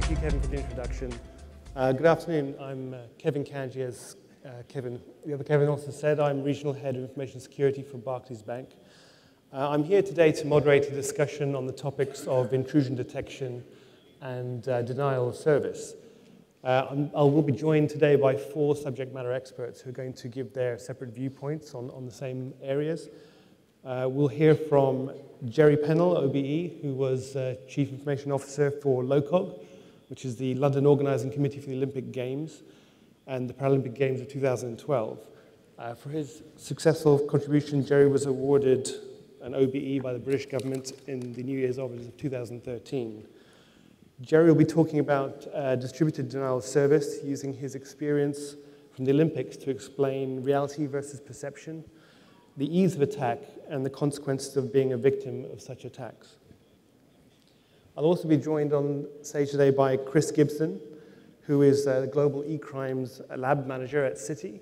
Thank you, Kevin, for the introduction. Good afternoon. I'm Kevin Kanji, as the other Kevin also said. I'm Regional Head of Information Security for Barclays Bank. I'm here today to moderate a discussion on the topics of intrusion detection and denial of service. I will be joined today by 4 subject matter experts who are going to give their separate viewpoints on the same areas. We'll hear from Gerry Pennell, OBE, who was Chief Information Officer for LOCOG, which is the London Organising Committee for the Olympic Games and the Paralympic Games of 2012. For his successful contribution, Gerry was awarded an OBE by the British government in the New Year's Offers of 2013. Gerry will be talking about distributed denial of service, using his experience from the Olympics to explain reality versus perception, the ease of attack, and the consequences of being a victim of such attacks. I'll also be joined on stage today by Chris Gibsonm, who is the Global eCrimes Lab Manager at Citi,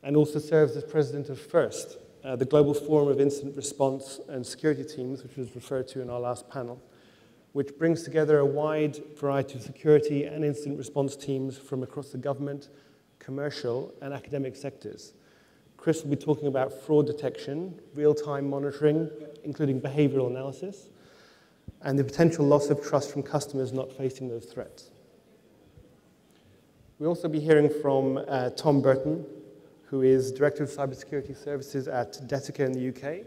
and also serves as President of FIRST, the Global Forum of Incident Response and Security Teams, which was referred to in our last panel, which brings together a wide variety of security and incident response teams from across the government, commercial, and academic sectors. Chris will be talking about fraud detection, real-time monitoring, including behavioral analysis, and the potential loss of trust from customers not facing those threats. We'll also be hearing from Tom Burton, who is Director of Cybersecurity Services at Detica in the UK,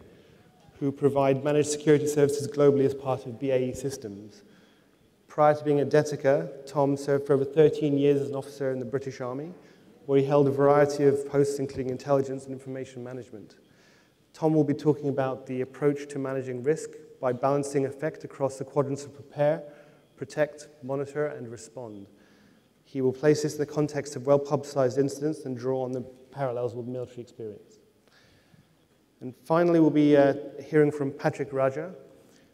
who provide managed security services globally as part of BAE Systems. Prior to being at Detica, Tom served for over 13 years as an officer in the British Army, where he held a variety of posts, including intelligence and information management. Tom will be talking about the approach to managing risk by balancing effect across the quadrants of prepare, protect, monitor, and respond. He will place this in the context of well-publicized incidents and draw on the parallels with military experience. And finally, we'll be hearing from Patrick Radja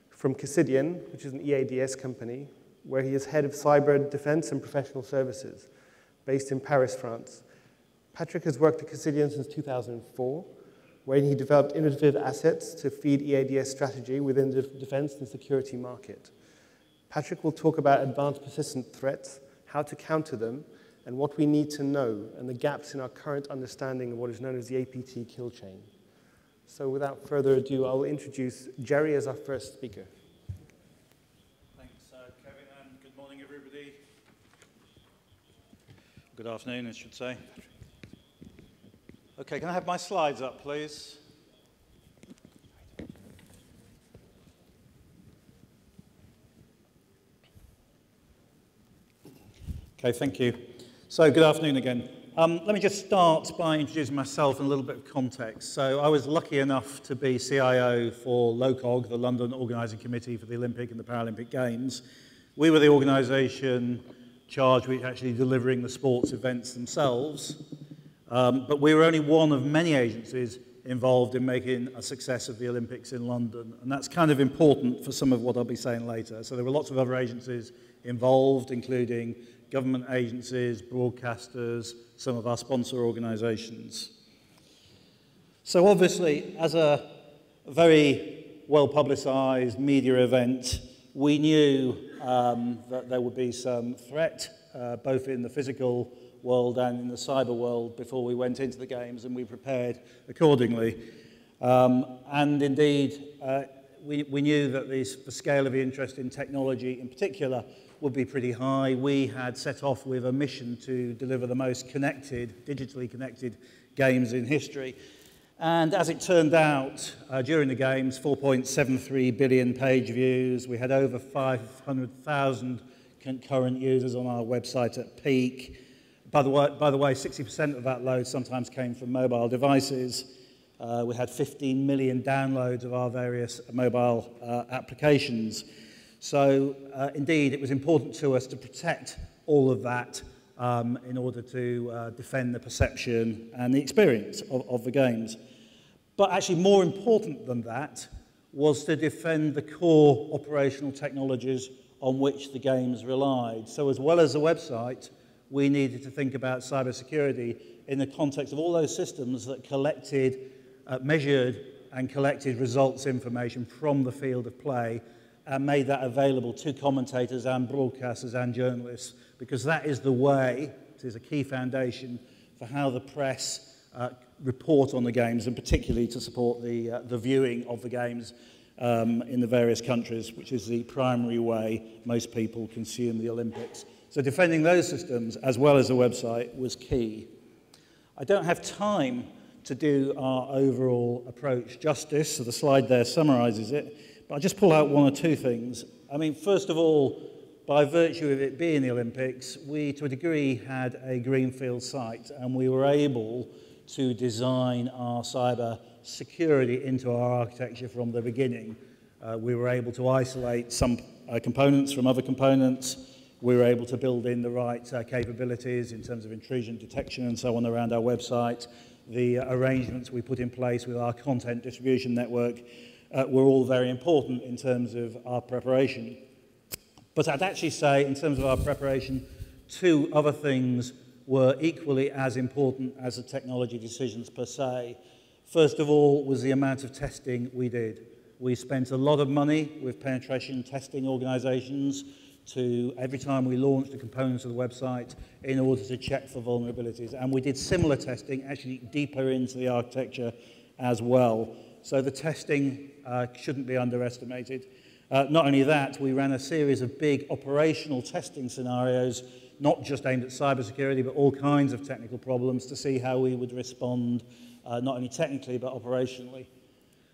from Cassidian, which is an EADS company, where he is head of Cyberdefense and professional services, based in Paris, France. Patrick has worked at Cassidian since 2004, where he developed innovative assets to feed EADS strategy within the defense and security market. Patrick will talk about advanced persistent threats, how to counter them, and what we need to know, and the gaps in our current understanding of what is known as the APT kill chain. So without further ado, I'll introduce Gerry as our first speaker. Thanks, Kevin, and good morning, everybody. Good afternoon, I should say. Okay, can I have my slides up, please? Okay, thank you. So, good afternoon again. Let me just start by introducing myself and a little bit of context. So, I was lucky enough to be CIO for LOCOG, the London Organising Committee for the Olympic and the Paralympic Games. We were the organisation charged with actually delivering the sports events themselves. But we were only one of many agencies involved in making a success of the Olympics in London. And that's kind of important for some of what I'll be saying later. So there were lots of other agencies involved, including government agencies, broadcasters, some of our sponsor organisations. So obviously, as a very well-publicised media event, we knew that there would be some threat, both in the physical world and in the cyber world before we went into the games, and we prepared accordingly. And indeed, we knew that the scale of the interest in technology in particular would be pretty high. We had set off with a mission to deliver the most connected, digitally connected games in history. And as it turned out, during the games, 4.73 billion page views. We had over 500,000 concurrent users on our website at peak. By the way, 60% of that load sometimes came from mobile devices. We had 15 million downloads of our various mobile applications. So, indeed, it was important to us to protect all of that in order to defend the perception and the experience of the games. But actually, more important than that was to defend the core operational technologies on which the games relied. So, as well as the website, we needed to think about cybersecurity in the context of all those systems that collected, measured and collected results information from the field of play and made that available to commentators and broadcasters and journalists, because that is the way, it is a key foundation for how the press report on the games, and particularly to support the viewing of the games in the various countries, which is the primary way most people consume the Olympics. So defending those systems, as well as the website, was key. I don't have time to do our overall approach justice, so the slide there summarizes it, but I'll just pull out one or two things. I mean, first of all, by virtue of it being the Olympics, we, to a degree, had a greenfield site, and we were able to design our cyber security into our architecture from the beginning. We were able to isolate some components from other components. We were able to build in the right capabilities in terms of intrusion detection and so on around our website. The arrangements we put in place with our content distribution network were all very important in terms of our preparation. But I'd actually say, in terms of our preparation, two other things were equally as important as the technology decisions per se. First of all was the amount of testing we did. We spent a lot of money with penetration testing organizations to every time we launched the components of the website in order to check for vulnerabilities. And we did similar testing, actually deeper into the architecture as well. So the testing shouldn't be underestimated. Not only that, we ran a series of big operational testing scenarios, not just aimed at cybersecurity, but all kinds of technical problems to see how we would respond, not only technically, but operationally.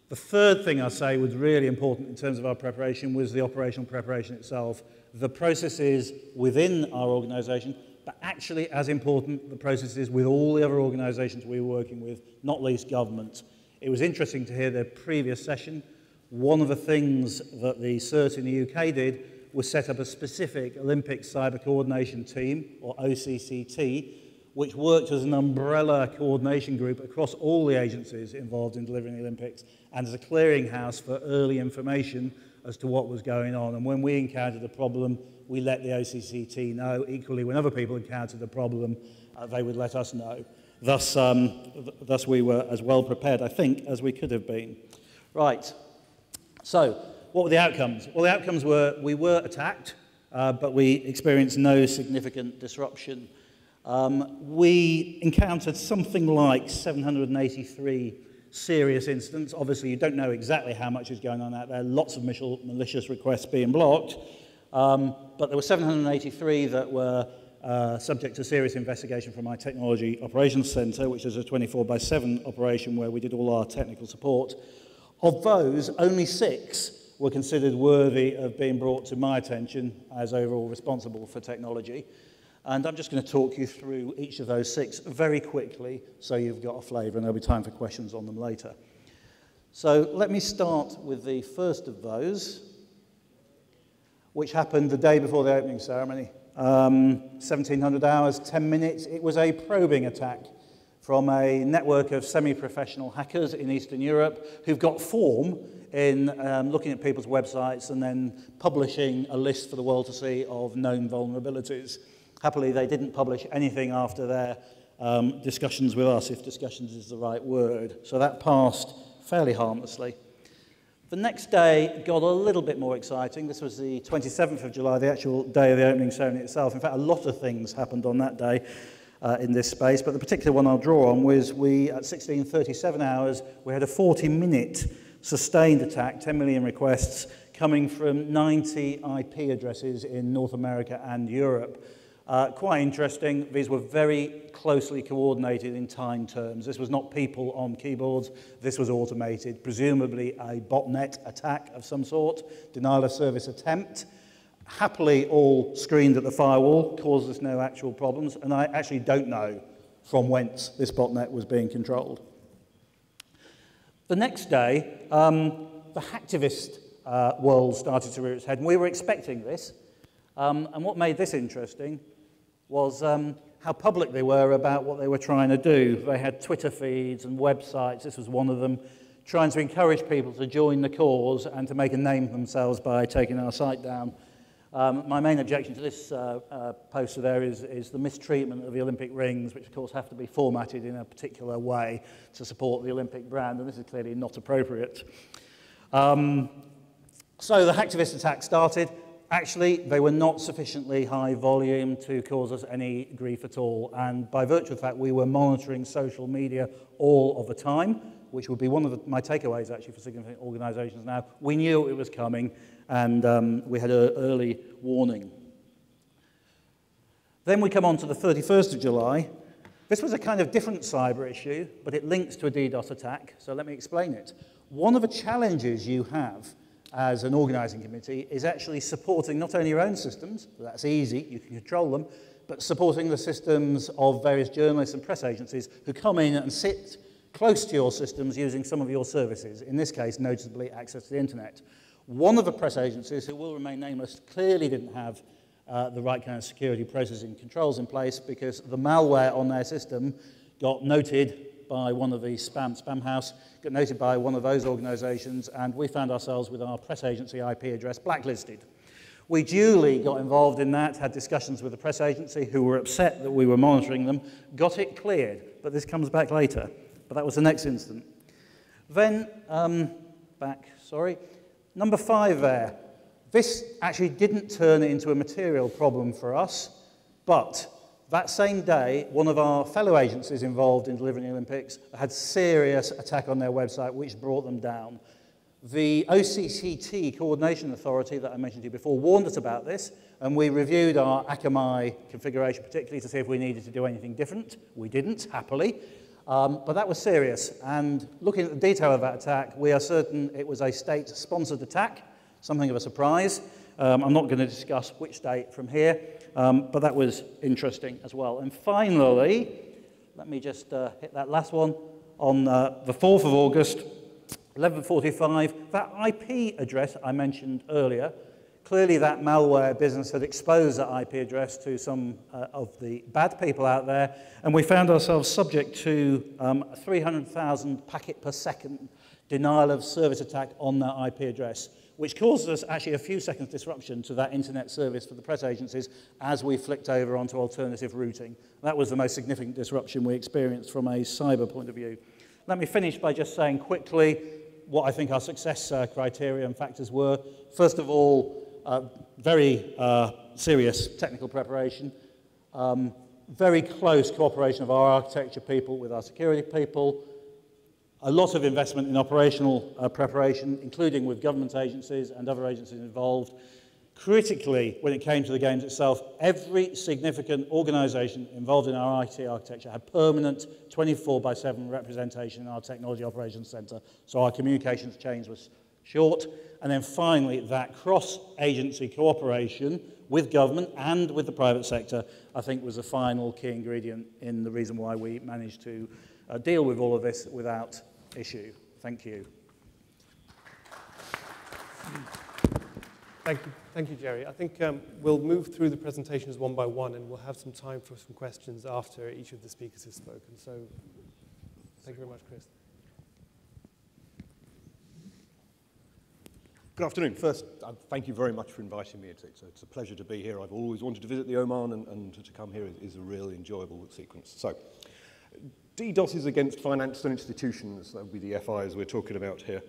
The third thing I'll say was really important in terms of our preparation was the operational preparation itself. The processes within our organization, but actually as important, the processes with all the other organizations we were working with, not least government. It was interesting to hear the previous session. One of the things that the CERT in the UK did was set up a specific Olympic Cyber Coordination Team, or OCCT, which worked as an umbrella coordination group across all the agencies involved in delivering the Olympics, and as a clearinghouse for early information as to what was going on. And when we encountered a problem, we let the OCCT know. Equally, when other people encountered a problem, they would let us know. Thus we were as well prepared, I think, as we could have been. Right. So, what were the outcomes? Well, the outcomes were we were attacked, but we experienced no significant disruption. We encountered something like 783 serious incidents. Obviously, you don't know exactly how much is going on out there. Lots of malicious requests being blocked. But there were 783 that were subject to serious investigation from my Technology Operations Centre, which is a 24/7 operation where we did all our technical support. Of those, only 6 were considered worthy of being brought to my attention as overall responsible for technology. And I'm just going to talk you through each of those 6 very quickly so you've got a flavour, and there'll be time for questions on them later. So let me start with the first of those, which happened the day before the opening ceremony. 1700 hours, 10 minutes. It was a probing attack from a network of semi-professional hackers in Eastern Europe who've got form in looking at people's websites and then publishing a list for the world to see of known vulnerabilities. Happily, they didn't publish anything after their discussions with us, if discussions is the right word. So that passed fairly harmlessly. The next day got a little bit more exciting. This was the 27th of July, the actual day of the opening ceremony itself. In fact, a lot of things happened on that day in this space, but the particular one I'll draw on was at 16:37 hours, we had a 40-minute sustained attack, 10 million requests, coming from 90 IP addresses in North America and Europe. Quite interesting. These were very closely coordinated in time terms. This was not people on keyboards. This was automated, presumably a botnet attack of some sort, denial of service attempt. Happily, all screened at the firewall, caused us no actual problems, and I actually don't know from whence this botnet was being controlled. The next day, the hacktivist world started to rear its head, and we were expecting this. And what made this interesting was how public they were about what they were trying to do. They had Twitter feeds and websites, this was one of them, trying to encourage people to join the cause and to make a name for themselves by taking our site down. My main objection to this poster there is the mistreatment of the Olympic rings, which of course have to be formatted in a particular way to support the Olympic brand, and this is clearly not appropriate. So the hacktivist attack started. Actually, they were not sufficiently high volume to cause us any grief at all. And by virtue of the fact we were monitoring social media all of the time, which would be one of my takeaways actually for significant organizations now, we knew it was coming and we had an early warning. Then we come on to the 31st of July. This was a kind of different cyber issue, but it links to a DDoS attack, so let me explain it. One of the challenges you have as an organizing committee is actually supporting not only your own systems, that's easy, you can control them, but supporting the systems of various journalists and press agencies who come in and sit close to your systems using some of your services, in this case, notably access to the internet. One of the press agencies, who will remain nameless, clearly didn't have the right kind of security processing controls in place because the malware on their system got noted by one of the spam house, got noted by one of those organizations, and we found ourselves with our press agency IP address blacklisted. We duly got involved in that, had discussions with the press agency who were upset that we were monitoring them, got it cleared, but this comes back later. But that was the next incident. Then, number 5 there. This actually didn't turn into a material problem for us, but that same day, one of our fellow agencies involved in delivering the Olympics had serious attack on their website, which brought them down. The OCCT Coordination Authority that I mentioned to you before warned us about this, and we reviewed our Akamai configuration, particularly to see if we needed to do anything different. We didn't, happily, but that was serious. And looking at the detail of that attack, we are certain it was a state-sponsored attack, something of a surprise. I'm not going to discuss which state from here, but that was interesting as well. And finally, let me just hit that last one. On the 4th of August, 11:45, that IP address I mentioned earlier, clearly that malware business had exposed that IP address to some of the bad people out there, and we found ourselves subject to a 300,000 packet per second denial of service attack on that IP address, which caused us actually a few seconds disruption to that internet service for the press agencies as we flicked over onto alternative routing. That was the most significant disruption we experienced from a cyber point of view. Let me finish by just saying quickly what I think our success criteria and factors were. First of all, very serious technical preparation, very close cooperation of our architecture people with our security people, a lot of investment in operational preparation, including with government agencies and other agencies involved. Critically, when it came to the games itself, every significant organization involved in our IT architecture had permanent 24/7 representation in our technology operations center, so our communications chains was short. And then finally, that cross-agency cooperation with government and with the private sector, I think was the final key ingredient in the reason why we managed to deal with all of this without issue. Thank you. Thank you, Gerry. I think we'll move through the presentations one by one, and we'll have some time for some questions after each of the speakers has spoken. So thank you very much, Chris. Good afternoon. First, thank you very much for inviting me. It's a pleasure to be here. I've always wanted to visit the Oman, and to come here is a really enjoyable sequence. So, DDoS is against financial institutions. That would be the FIs we're talking about here.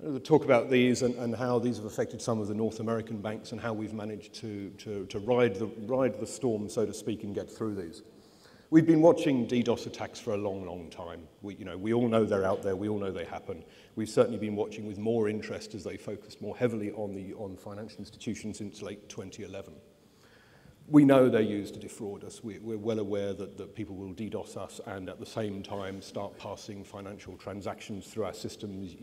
We'll talk about these and how these have affected some of the North American banks and how we've managed to ride the storm, so to speak, and get through these. We've been watching DDoS attacks for a long, long time. We all know they're out there. We all know they happen. We've certainly been watching with more interest as they focused more heavily on financial institutions since late 2011. We know they're used to defraud us. We're well aware that people will DDoS us and at the same time start passing financial transactions through our systems,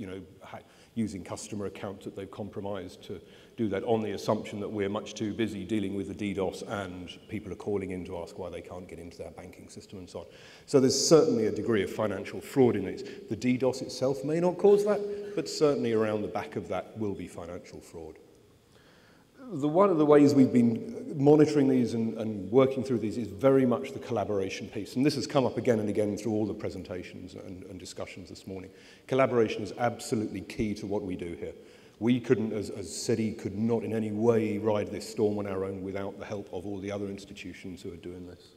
using customer accounts that they've compromised to do that on the assumption that we're much too busy dealing with the DDoS and people are calling in to ask why they can't get into their banking system and so on. So there's certainly a degree of financial fraud in these. The DDoS itself may not cause that, but certainly around the back of that will be financial fraud. One of the ways we've been monitoring these and working through these is very much the collaboration piece. And this has come up again and again through all the presentations and discussions this morning. Collaboration is absolutely key to what we do here. We couldn't, as Citi, could not in any way ride this storm on our own without the help of all the other institutions who are doing this.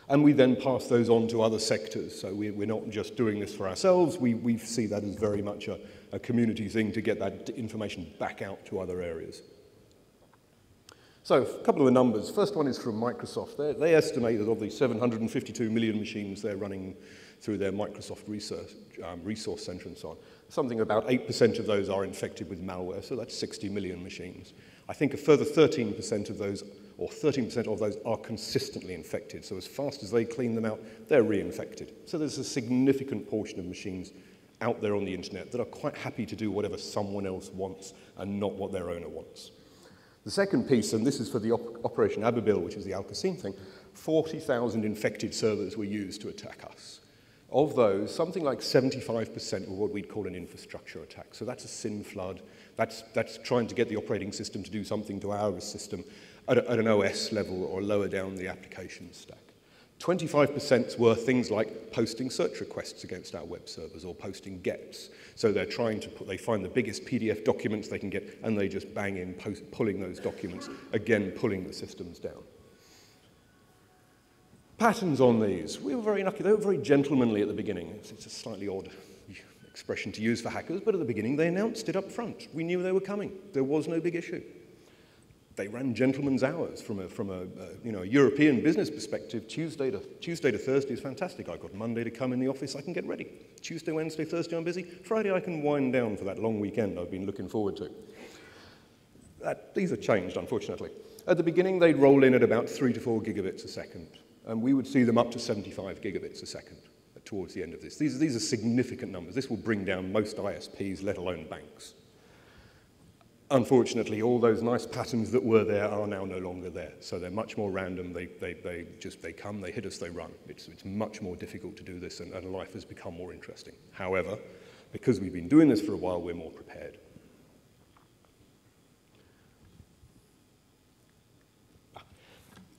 And we then pass those on to other sectors. So we're not just doing this for ourselves. We see that as very much a community thing to get that information back out to other areas. So a couple of the numbers. First one is from Microsoft. They estimate that of the 752 million machines they're running through their Microsoft resource center and so on, something about 8% of those are infected with malware, so that's 60 million machines. I think a further 13% of those, or 13% of those, are consistently infected. So as fast as they clean them out, they're reinfected. So there's a significant portion of machines out there on the internet that are quite happy to do whatever someone else wants and not what their owner wants. The second piece, and this is for the Operation Ababil, which is the Al-Qasim thing, 40,000 infected servers were used to attack us. Of those, something like 75% were what we'd call an infrastructure attack. So that's a SYN flood. That's trying to get the operating system to do something to our system at an OS level or lower down the application stack. 25% were things like posting search requests against our web servers or posting gets. So they're trying to they find the biggest PDF documents they can get and they just bang in pulling those documents, again pulling the systems down. Patterns on these. We were very lucky. They were very gentlemanly at the beginning. It's a slightly odd expression to use for hackers, but at the beginning they announced it up front. We knew they were coming. There was no big issue. They ran gentleman's hours from a European business perspective. Tuesday to Thursday is fantastic. I've got Monday to come in the office, I can get ready. Tuesday, Wednesday, Thursday I'm busy. Friday I can wind down for that long weekend I've been looking forward to. These are changed, unfortunately. At the beginning they'd roll in at about 3 to 4 gigabits a second, and we would see them up to 75 gigabits a second towards the end of this. These are significant numbers. This will bring down most ISPs, let alone banks. Unfortunately, all those nice patterns that were there are now no longer there. So they're much more random. They come, they hit us, they run. It's much more difficult to do this, and life has become more interesting. However, because we've been doing this for a while, we're more prepared.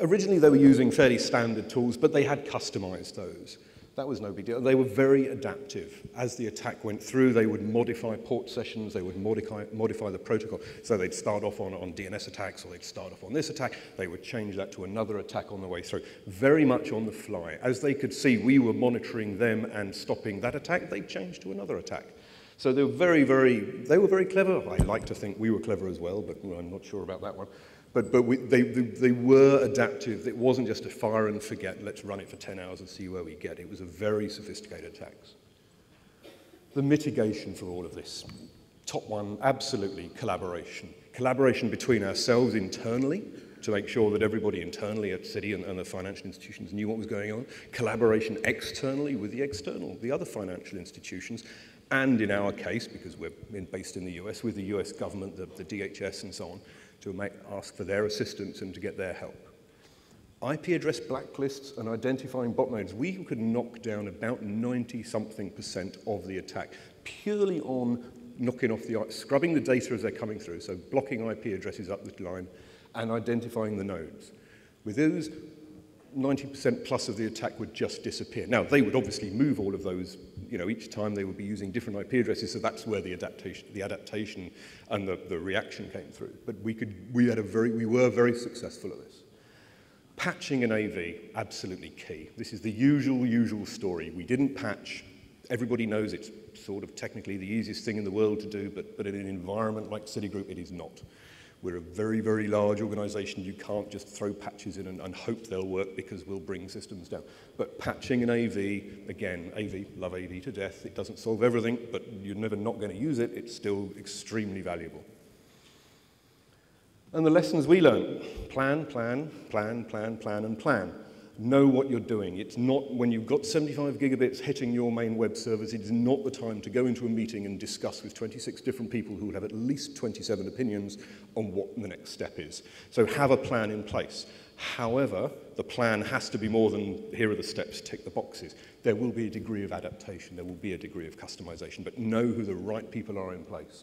Originally, they were using fairly standard tools, but they had customized those. That was no big deal. They were very adaptive. As the attack went through, they would modify port sessions, they would modify the protocol. So they'd start off on DNS attacks, or they'd start off on this attack. They would change that to another attack on the way through, very much on the fly. As they could see we were monitoring them and stopping that attack, they'd change to another attack. So they were very clever. I like to think we were clever as well, but I'm not sure about that one. But they were adaptive. It wasn't just a fire and forget, let's run it for 10 hours and see where we get. It was a very sophisticated attacks. The mitigation for all of this. Top one, absolutely, collaboration. Collaboration between ourselves internally to make sure that everybody internally at Citi and the financial institutions knew what was going on. Collaboration externally with the other financial institutions. And in our case, because we're based in the US, with the US government, the DHS and so on, to ask for their assistance and to get their help. IP address blacklists and identifying botnets, we could knock down about 90-something% of the attack, purely on knocking off scrubbing the data as they're coming through, so blocking IP addresses up the line, and identifying the nodes. With those, 90% plus of the attack would just disappear. Now, they would obviously move all of those, each time they would be using different IP addresses, so that's where the adaptation and the reaction came through. But we were very successful at this. Patching an AV, absolutely key. This is the usual story. We didn't patch. Everybody knows it's sort of technically the easiest thing in the world to do, but in an environment like CitiGroup, it is not. We're a very, very large organization. You can't just throw patches in and hope they'll work because we'll bring systems down. But patching an AV, again, AV, love AV to death. It doesn't solve everything, but you're never not going to use it. It's still extremely valuable. And the lessons we learned: plan, plan, plan, plan, plan, and plan. Know what you're doing. It's not, when you've got 75 gigabits hitting your main web servers, it is not the time to go into a meeting and discuss with 26 different people who will have at least 27 opinions on what the next step is. So have a plan in place. However, the plan has to be more than, here are the steps, tick the boxes. There will be a degree of adaptation, there will be a degree of customization, but know who the right people are in place.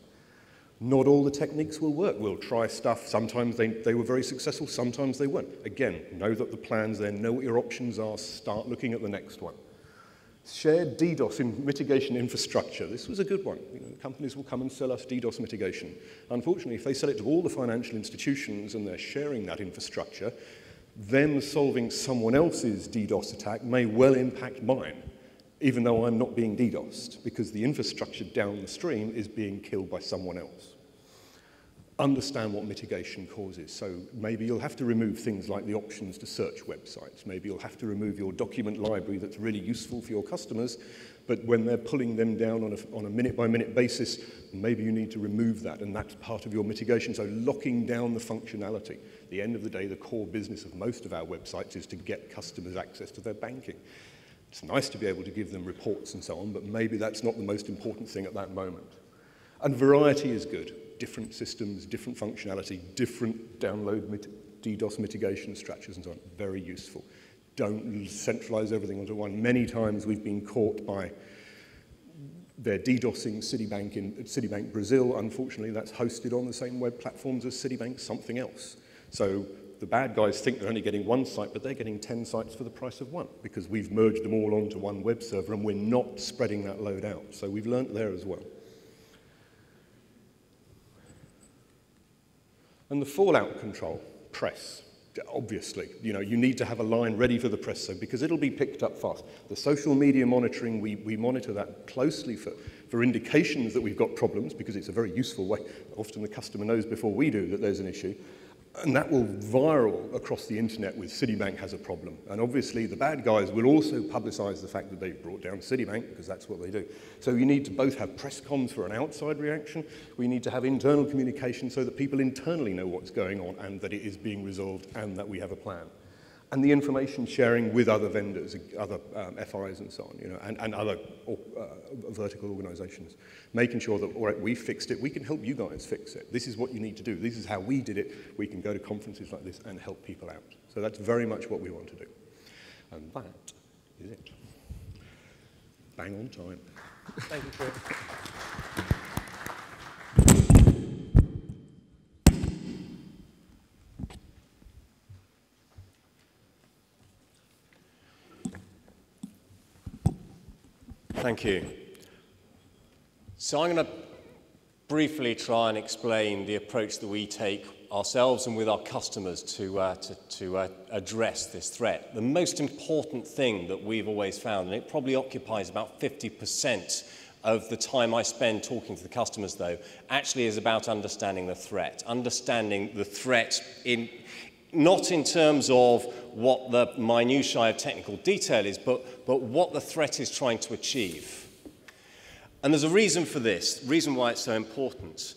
Not all the techniques will work. We'll try stuff. Sometimes they were very successful, sometimes they weren't. Again, know that the plan's there, know what your options are, start looking at the next one. Shared DDoS in mitigation infrastructure. This was a good one. Companies will come and sell us DDoS mitigation. Unfortunately, if they sell it to all the financial institutions and they're sharing that infrastructure, Them solving someone else's DDoS attack may well impact mine, even though I'm not being DDoSed, because the infrastructure down the stream is being killed by someone else. Understand what mitigation causes. So maybe you'll have to remove things like the options to search websites. Maybe you'll have to remove your document library that's really useful for your customers, but when they're pulling them down on a minute-by-minute basis, maybe you need to remove that, and that's part of your mitigation. So locking down the functionality. At the end of the day, the core business of most of our websites is to get customers access to their banking. It's nice to be able to give them reports and so on, but maybe that's not the most important thing at that moment. And variety is good. Different systems, different functionality, different download DDoS mitigation structures and so on. Very useful. Don't centralize everything onto one. Many times we've been caught by their DDoSing Citibank Brazil. Unfortunately, that's hosted on the same web platforms as Citibank something else. So the bad guys think they're only getting one site, but they're getting 10 sites for the price of one because we've merged them all onto one web server and we're not spreading that load out. So we've learnt there as well. And the fallout control, press, obviously. You know, you need to have a line ready for the press, so because it'll be picked up fast. The social media monitoring, we monitor that closely for indications that we've got problems, because it's a very useful way. Often the customer knows before we do that there's an issue. And that will viral across the internet with Citibank has a problem. And obviously the bad guys will also publicize the fact that they've brought down Citibank, because that's what they do. So you need to both have press comms for an outside reaction. We need to have internal communication so that people internally know what's going on and that it is being resolved and that we have a plan. And the information sharing with other vendors, other FIs and so on, you know, and other vertical organizations. Making sure that, all right, we fixed it, we can help you guys fix it. This is what you need to do. This is how we did it. We can go to conferences like this and help people out. So that's very much what we want to do. And that is it. Bang on time. Thank you, Chris. Thank you. So I'm going to briefly try and explain the approach that we take ourselves and with our customers to address this threat. The most important thing that we've always found, and it probably occupies about 50% of the time I spend talking to the customers, though, actually is about understanding the threat. Understanding the threat not in terms of what the minutiae of technical detail is, but what the threat is trying to achieve. And there's a reason for this, reason why it's so important.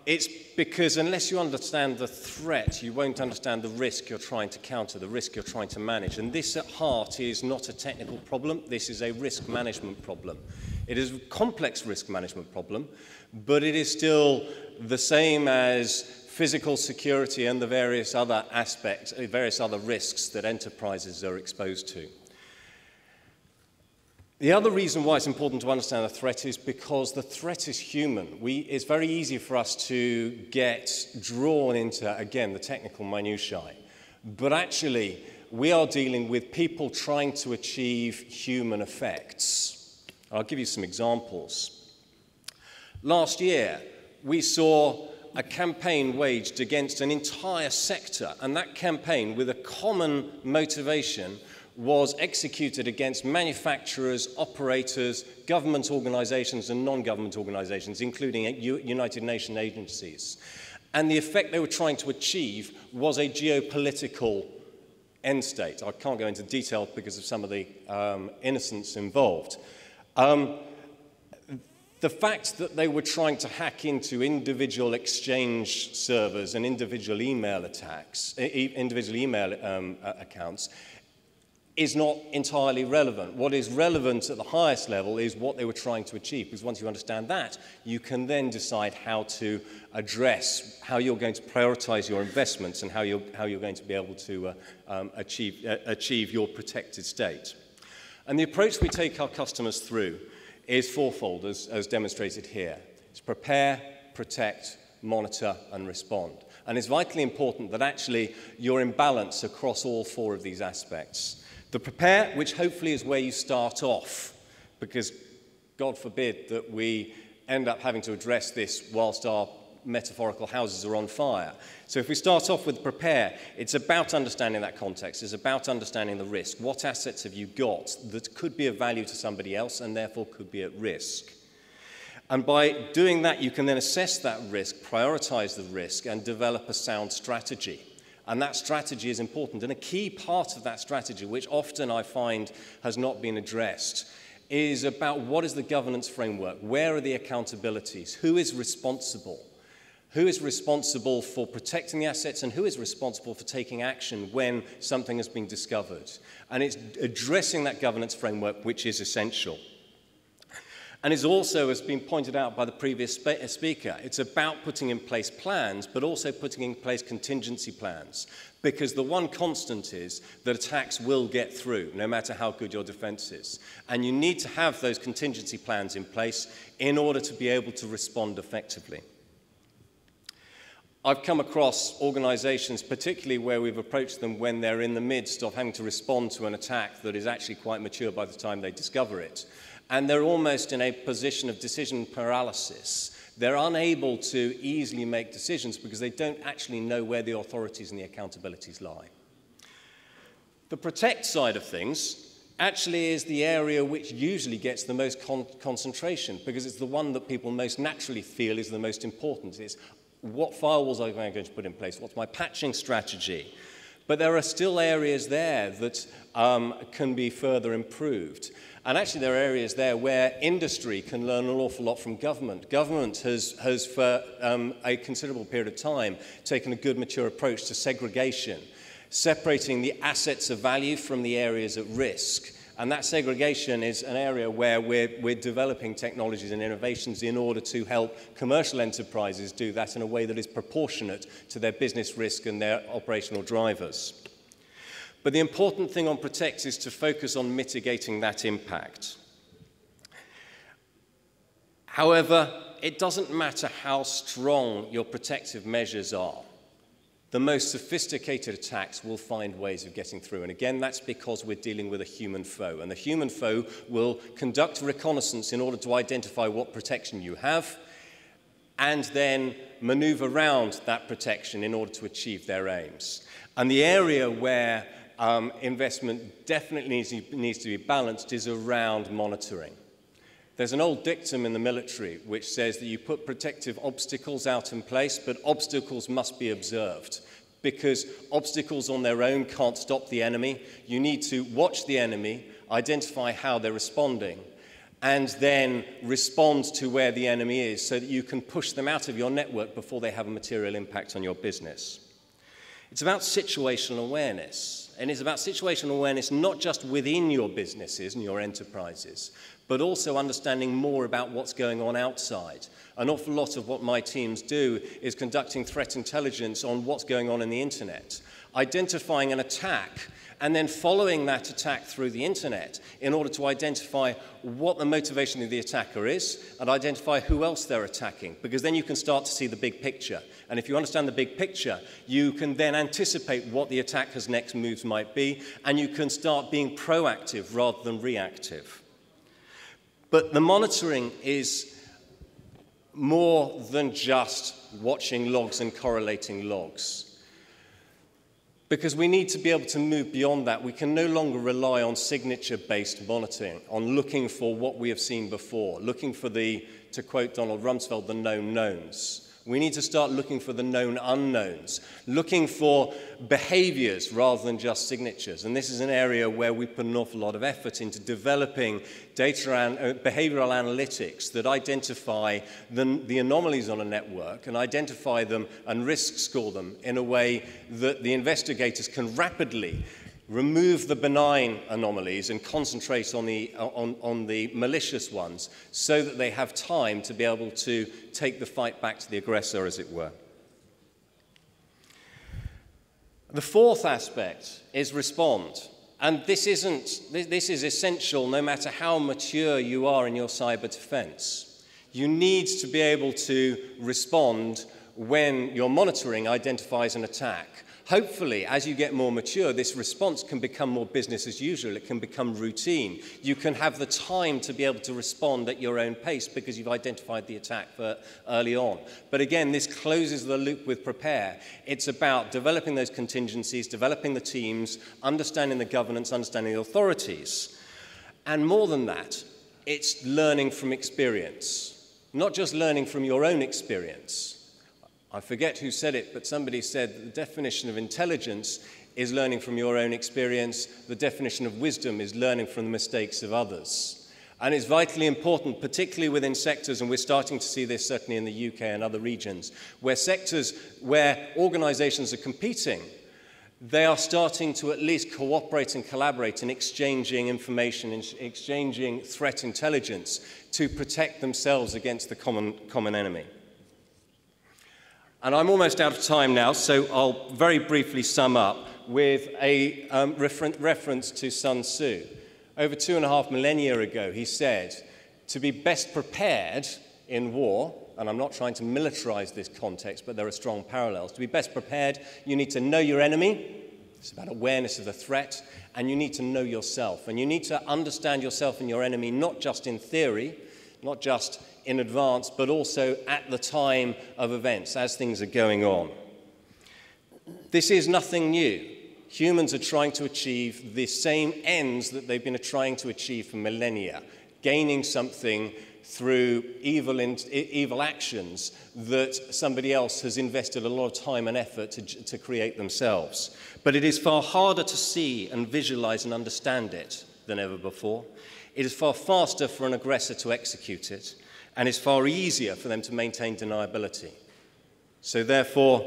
It's because unless you understand the threat, you won't understand the risk you're trying to counter, the risk you're trying to manage. And this at heart is not a technical problem, this is a risk management problem. It is a complex risk management problem, but it is still the same as physical security and the various other aspects, various other risks that enterprises are exposed to. The other reason why it's important to understand the threat is because the threat is human. It's very easy for us to get drawn into, again, the technical minutiae. But actually, we are dealing with people trying to achieve human effects. I'll give you some examples. Last year, we saw a campaign waged against an entire sector, and that campaign, with a common motivation, was executed against manufacturers, operators, government organizations and non-government organizations, including United Nations agencies. And the effect they were trying to achieve was a geopolitical end state. I can't go into detail because of some of the innocence involved. The fact that they were trying to hack into individual exchange servers and individual email attacks, individual email accounts, is not entirely relevant. What is relevant at the highest level is what they were trying to achieve, because once you understand that, you can then decide how to address, how you're going to prioritize your investments and how you're going to be able to achieve your protected state. And the approach we take our customers through is fourfold, as demonstrated here. It's prepare, protect, monitor, and respond. And it's vitally important that actually you're in balance across all four of these aspects. The prepare, which hopefully is where you start off, because God forbid that we end up having to address this whilst our metaphorical houses are on fire. So if we start off with prepare, it's about understanding that context. It's about understanding the risk. What assets have you got that could be of value to somebody else and therefore could be at risk? And by doing that, you can then assess that risk, prioritize the risk, and develop a sound strategy. And that strategy is important. And a key part of that strategy, which often I find has not been addressed, is about what is the governance framework? Where are the accountabilities? Who is responsible? Who is responsible for protecting the assets, and who is responsible for taking action when something has been discovered? And it's addressing that governance framework which is essential. And it's also, as been pointed out by the previous speaker, it's about putting in place plans, but also putting in place contingency plans. Because the one constant is that attacks will get through, no matter how good your defense is. And you need to have those contingency plans in place in order to be able to respond effectively. I've come across organizations, particularly where we've approached them when they're in the midst of having to respond to an attack that is actually quite mature by the time they discover it. And they're almost in a position of decision paralysis. They're unable to easily make decisions because they don't actually know where the authorities and the accountabilities lie. The protect side of things actually is the area which usually gets the most concentration, because it's the one that people most naturally feel is the most important. It's what firewalls am I going to put in place? What's my patching strategy? But there are still areas there that can be further improved. And actually there are areas there where industry can learn an awful lot from government. Government has for a considerable period of time, taken a good mature approach to segregation, separating the assets of value from the areas at risk. And that segregation is an area where we're developing technologies and innovations in order to help commercial enterprises do that in a way that is proportionate to their business risk and their operational drivers. But the important thing on Protect is to focus on mitigating that impact. However, it doesn't matter how strong your protective measures are. The most sophisticated attacks will find ways of getting through. And again, that's because we're dealing with a human foe. And the human foe will conduct reconnaissance in order to identify what protection you have, and then maneuver around that protection in order to achieve their aims. And the area where investment definitely needs to be balanced is around monitoring. There's an old dictum in the military which says that you put protective obstacles out in place, but obstacles must be observed, because obstacles on their own can't stop the enemy. You need to watch the enemy, identify how they're responding, and then respond to where the enemy is so that you can push them out of your network before they have a material impact on your business. It's about situational awareness. And it's about situational awareness not just within your businesses and your enterprises, but also understanding more about what's going on outside. An awful lot of what my teams do is conducting threat intelligence on what's going on in the internet, identifying an attack, and then following that attack through the internet in order to identify what the motivation of the attacker is and identify who else they're attacking, because then you can start to see the big picture. And if you understand the big picture, you can then anticipate what the attacker's next moves might be, and you can start being proactive rather than reactive. But the monitoring is more than just watching logs and correlating logs. Because we need to be able to move beyond that. We can no longer rely on signature-based monitoring, on looking for what we have seen before, looking for the, to quote Donald Rumsfeld, the known knowns. We need to start looking for the known unknowns, looking for behaviors rather than just signatures. And this is an area where we put an awful lot of effort into developing data and behavioral analytics that identify the anomalies on a network and identify them and risk score them in a way that the investigators can rapidly remove the benign anomalies and concentrate on the malicious ones so that they have time to be able to take the fight back to the aggressor, as it were. The fourth aspect is respond. And this is essential no matter how mature you are in your cyber defense. You need to be able to respond when your monitoring identifies an attack, Hopefully, as you get more mature, this response can become more business as usual. It can become routine. You can have the time to be able to respond at your own pace because you've identified the attack early on. But again, this closes the loop with prepare. It's about developing those contingencies, developing the teams, understanding the governance, understanding the authorities. And more than that, it's learning from experience, not just learning from your own experience. I forget who said it, but somebody said that the definition of intelligence is learning from your own experience. The definition of wisdom is learning from the mistakes of others. And it's vitally important, particularly within sectors, and we're starting to see this certainly in the UK and other regions, where organizations are competing, they are starting to at least cooperate and collaborate in exchanging information, in exchanging threat intelligence to protect themselves against the common enemy. And I'm almost out of time now, so I'll very briefly sum up with a reference to Sun Tzu. Over 2.5 millennia ago, he said, to be best prepared in war, and I'm not trying to militarize this context, but there are strong parallels. To be best prepared, you need to know your enemy. It's about awareness of the threat, and you need to know yourself. And you need to understand yourself and your enemy, not just in theory, not just in advance, but also at the time of events, as things are going on. This is nothing new. Humans are trying to achieve the same ends that they've been trying to achieve for millennia, gaining something through evil actions that somebody else has invested a lot of time and effort to create themselves. But it is far harder to see and visualize and understand it than ever before. It is far faster for an aggressor to execute it, and it's far easier for them to maintain deniability. So therefore,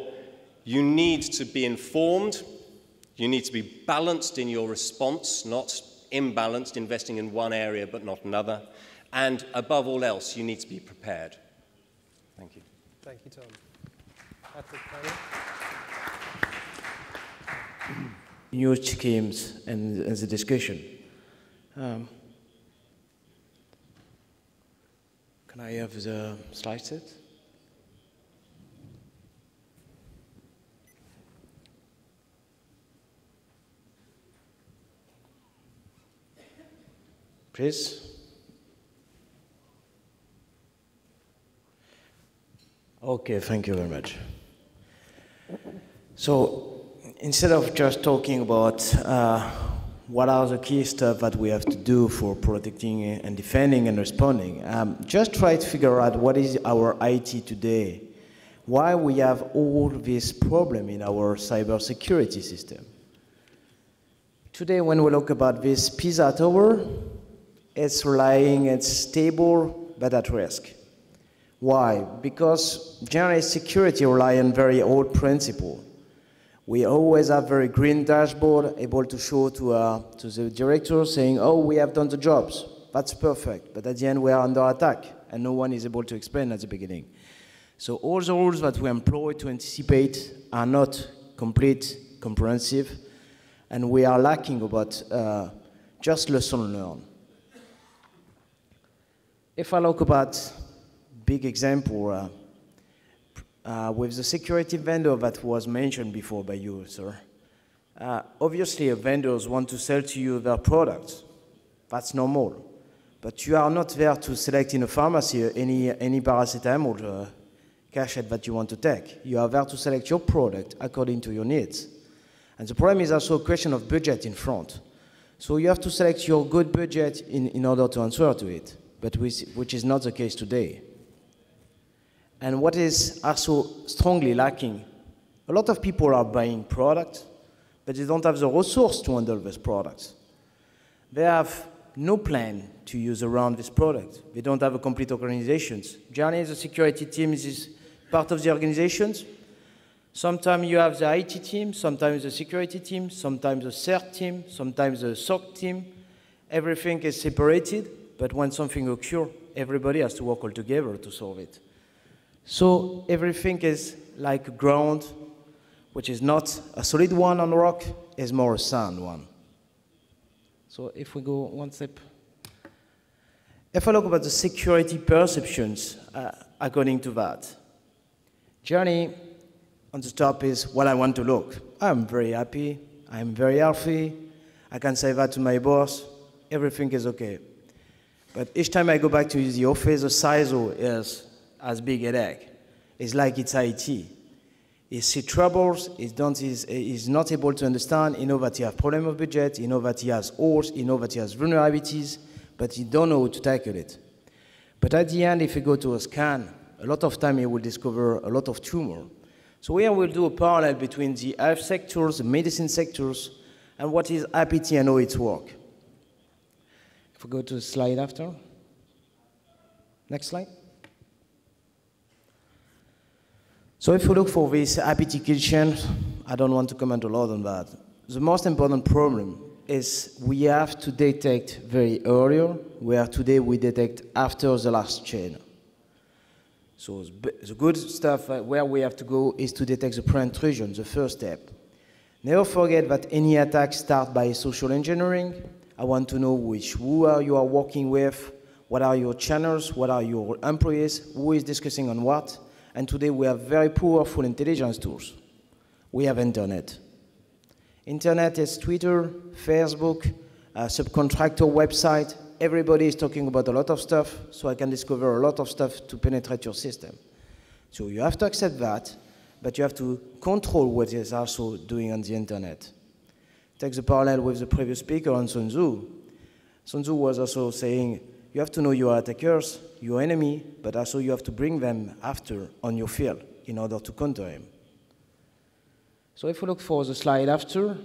you need to be informed, you need to be balanced in your response, not imbalanced, investing in one area but not another, and above all else, you need to be prepared. Thank you. Thank you, Tom. Patrick, Pennell. New schemes and the discussion. Can I have the slide set? Please. Okay, thank you very much. So, instead of just talking about what are the key stuff that we have to do for protecting and defending and responding, just try to figure out what is our IT today, why we have all this problem in our cybersecurity system. Today, when we look about this Pisa Tower, it's stable, but at risk. Why? Because generally security relies on very old principle. We always have very green dashboard, able to show to the director saying, oh, we have done the jobs. That's perfect. But at the end, we are under attack, and no one is able to explain at the beginning. So all the rules that we employ to anticipate are not complete, comprehensive, and we are lacking about just lesson learned. If I look about big example, with the security vendor that was mentioned before by you, sir. Obviously, vendors want to sell to you their products. That's normal. But you are not there to select in a pharmacy any paracetamol cachet that you want to take. You are there to select your product according to your needs. And the problem is also a question of budget in front. So you have to select your good budget in order to answer to it, but which is not the case today. And what is also strongly lacking, a lot of people are buying products, but they don't have the resource to handle these products. They have no plan to use around this product. They don't have a complete organization. Generally, the security team is part of the organizations. Sometimes you have the IT team, sometimes the security team, sometimes the CERT team, sometimes the SOC team. Everything is separated, but when something occurs, everybody has to work all together to solve it. So everything is like a ground, which is not a solid one on rock, is more a sand one. So if we go one step. If I look about the security perceptions, according to that, generally, on the top is what I want to look. I'm very happy, I'm very healthy, I can say that to my boss, everything is okay. But each time I go back to the office, the CISO is as big a headache. It's like it's IT. He sees troubles, he's not able to understand, he knows that he has problem of budget, he knows that he has holes, he knows that he has vulnerabilities, but he don't know how to tackle it. But at the end, if you go to a scan, a lot of time you will discover a lot of tumor. So here we'll do a parallel between the health sectors, the medicine sectors, and what is APT and how it works. If we go to the slide after. Next slide. So if we look for this APT kitchen, I don't want to comment a lot on that. The most important problem is we have to detect very earlier, where today we detect after the last chain. So the good stuff where we have to go is to detect the pre-intrusion, the first step. Never forget that any attack starts by social engineering. I want to know who you are working with, what are your channels, what are your employees, who is discussing on what. And today we have very powerful intelligence tools. We have internet. Internet is Twitter, Facebook, subcontractor website. Everybody is talking about a lot of stuff, so I can discover a lot of stuff to penetrate your system. So you have to accept that, but you have to control what is also doing on the internet. Take the parallel with the previous speaker on Sun Tzu. Sun Tzu was also saying, you have to know your attackers, your enemy, but also you have to bring them after on your field in order to counter him. So if we look for the slide after,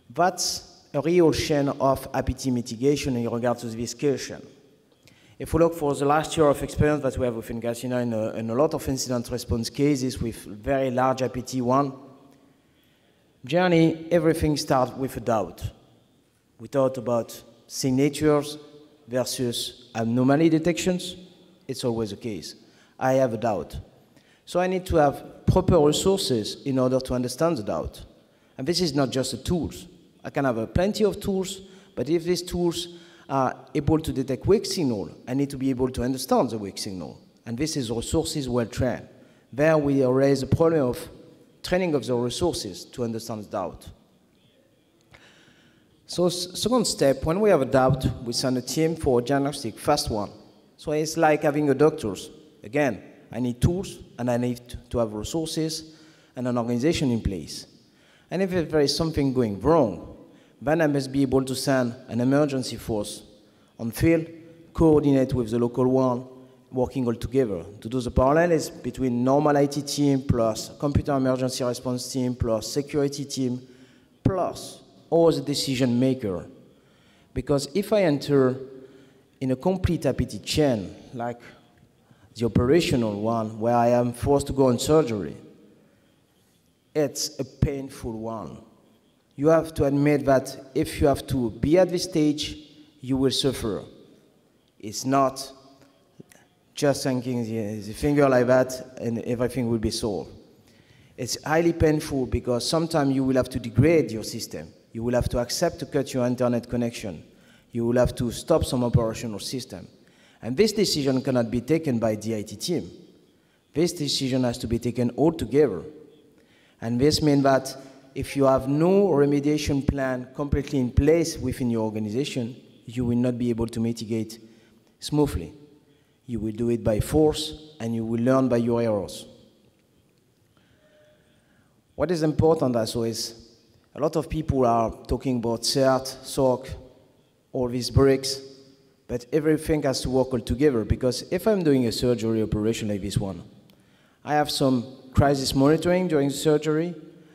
that's a real chain of APT mitigation in regard to this question. If we look for the last year of experience that we have within Cassidian in a lot of incident response cases with very large APT1, generally everything starts with a doubt. We thought about signatures versus anomaly detections. It's always the case. I have a doubt. So I need to have proper resources in order to understand the doubt. And this is not just the tools. I can have plenty of tools, but if these tools are able to detect weak signal, I need to be able to understand the weak signal. And this is resources well trained. There we raise the problem of training of the resources to understand the doubt. So second step, when we have a doubt, we send a team for a diagnostic, fast one. So it's like having a doctor's. Again, I need tools, and I need to have resources and an organization in place. And if there is something going wrong, then I must be able to send an emergency force on field, coordinate with the local one, working all together. To do the parallels between normal IT team plus computer emergency response team plus security team plus all the decision maker. Because if I enter in a complete APT chain, like the operational one, where I am forced to go on surgery, it's a painful one. You have to admit that if you have to be at this stage, you will suffer. It's not just thinking the finger like that and everything will be solved. It's highly painful because sometimes you will have to degrade your system. You will have to accept to cut your internet connection. You will have to stop some operational system. And this decision cannot be taken by the IT team. This decision has to be taken all together. And this means that if you have no remediation plan completely in place within your organization, you will not be able to mitigate smoothly. You will do it by force, and you will learn by your errors. What is important also is a lot of people are talking about CERT, SOC, all these bricks, but everything has to work all together, because if I'm doing a surgery operation like this one, I have some crisis monitoring during the surgery,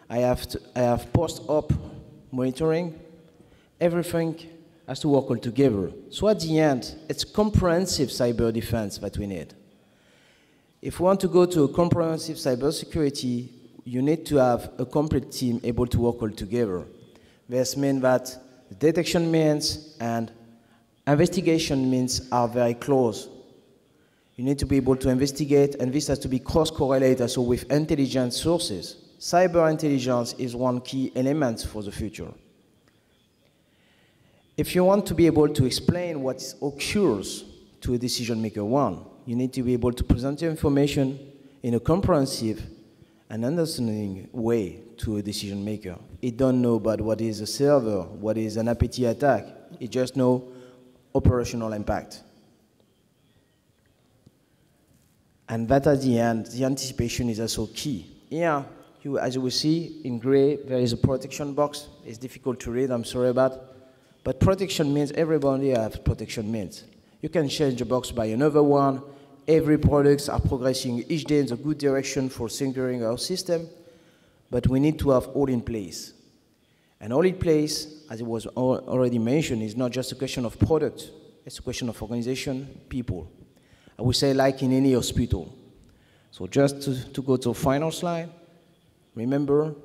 I have post-op monitoring, everything has to work all together. So at the end, it's comprehensive cyber defense that we need. If we want to go to a comprehensive cybersecurity, you need to have a complete team able to work all together. This means that the detection means and investigation means are very close. You need to be able to investigate, and this has to be cross-correlated also with intelligence sources. Cyber intelligence is one key element for the future. If you want to be able to explain what occurs to a decision maker one, you need to be able to present your information in a comprehensive an understanding way to a decision maker. It don't know about what is a server, what is an APT attack. It just know operational impact. And that at the end, the anticipation is also key. Here, as you will see, in gray, there is a protection box. It's difficult to read, I'm sorry about. But protection means everybody has protection means. You can change the box by another one. Every products are progressing each day in the good direction for securing our system. But we need to have all in place. And all in place, as it was already mentioned, is not just a question of product. It's a question of organization, people. I would say like in any hospital. So just to go to the final slide, remember,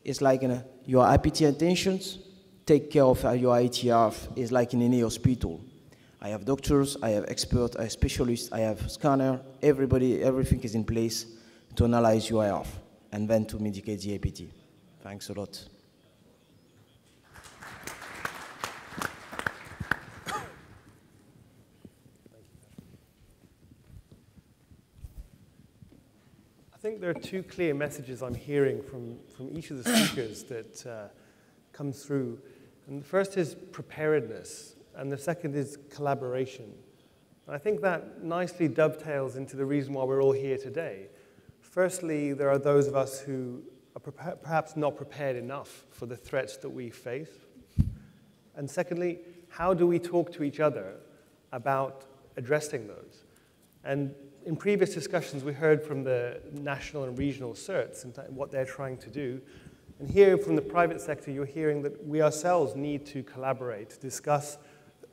it's like your APT intentions, take care of your ITR. It's like in any hospital. I have doctors, I have experts, I have specialists, I have scanner, everything is in place to analyze your IR and then to mitigate the APT. Thanks a lot. I think there are two clear messages I'm hearing from each of the speakers that come through. And the first is preparedness, and the second is collaboration. And I think that nicely dovetails into the reason why we're all here today. Firstly, there are those of us who are perhaps not prepared enough for the threats that we face. And secondly, how do we talk to each other about addressing those? And in previous discussions, we heard from the national and regional certs and what they're trying to do. And here from the private sector, you're hearing that we ourselves need to collaborate, to discuss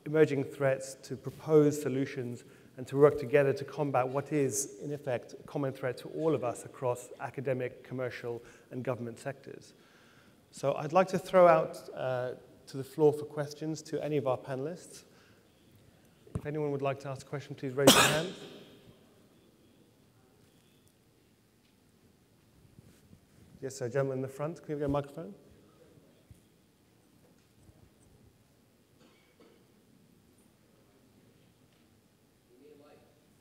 emerging threats, to propose solutions, and to work together to combat what is, in effect, a common threat to all of us across academic, commercial, and government sectors. So I'd like to throw out to the floor for questions to any of our panelists. If anyone would like to ask a question, please raise your hand. Yes, sir, gentleman in the front. Can we get a microphone?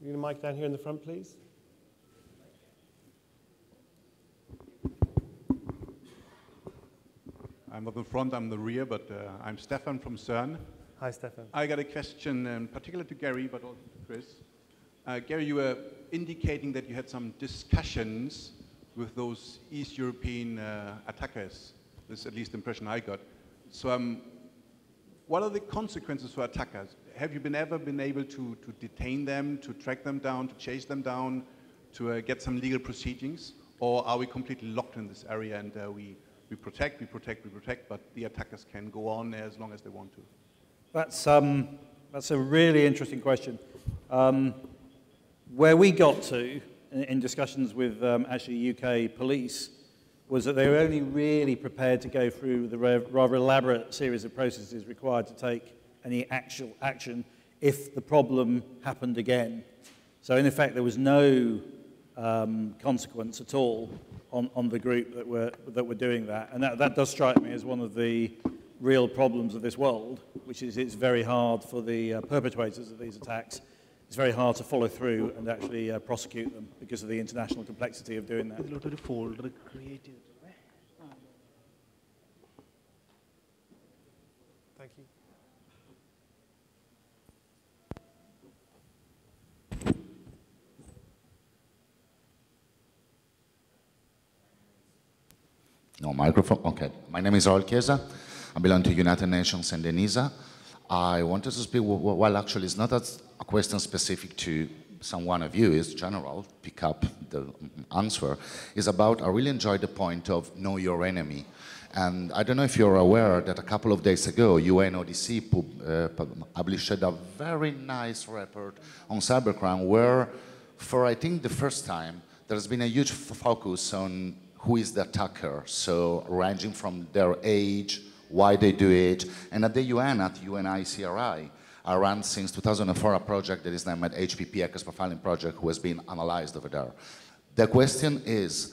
You need a mic down here in the front, please. I'm not in front, I'm the rear, but I'm Stefan from CERN. Hi, Stefan. I got a question, in particular to Gerry, but also to Chris. Gerry, you were indicating that you had some discussions with those East European attackers. This is at least the impression I got. So what are the consequences for attackers? Have you ever been able to detain them, to track them down, to chase them down, to get some legal proceedings? Or are we completely locked in this area and we protect, but the attackers can go on as long as they want to? That's a really interesting question. Where we got to in discussions with actually UK police was that they were only really prepared to go through the rather elaborate series of processes required to take any actual action if the problem happened again. So in effect, there was no consequence at all on the group that were doing that. And that does strike me as one of the real problems of this world, which is it's very hard for the perpetrators of these attacks. It's very hard to follow through and actually prosecute them because of the international complexity of doing that. Thank you. No microphone? Okay. My name is Raul Chiesa. I belong to United Nations and ENISA. I wanted to speak, well, actually, it's not a question specific to some one of you, it's general, pick up the answer, is about, I really enjoyed the point of know your enemy. And I don't know if you're aware that a couple of days ago, UNODC published a very nice report on cybercrime where, for I think the first time, there's been a huge focus on who is the attacker, so ranging from their age, why they do it, and at the UN, at UNICRI, I run since 2004 a project that is named HPP, Hackers Profiling Project, who has been analyzed over there. The question is,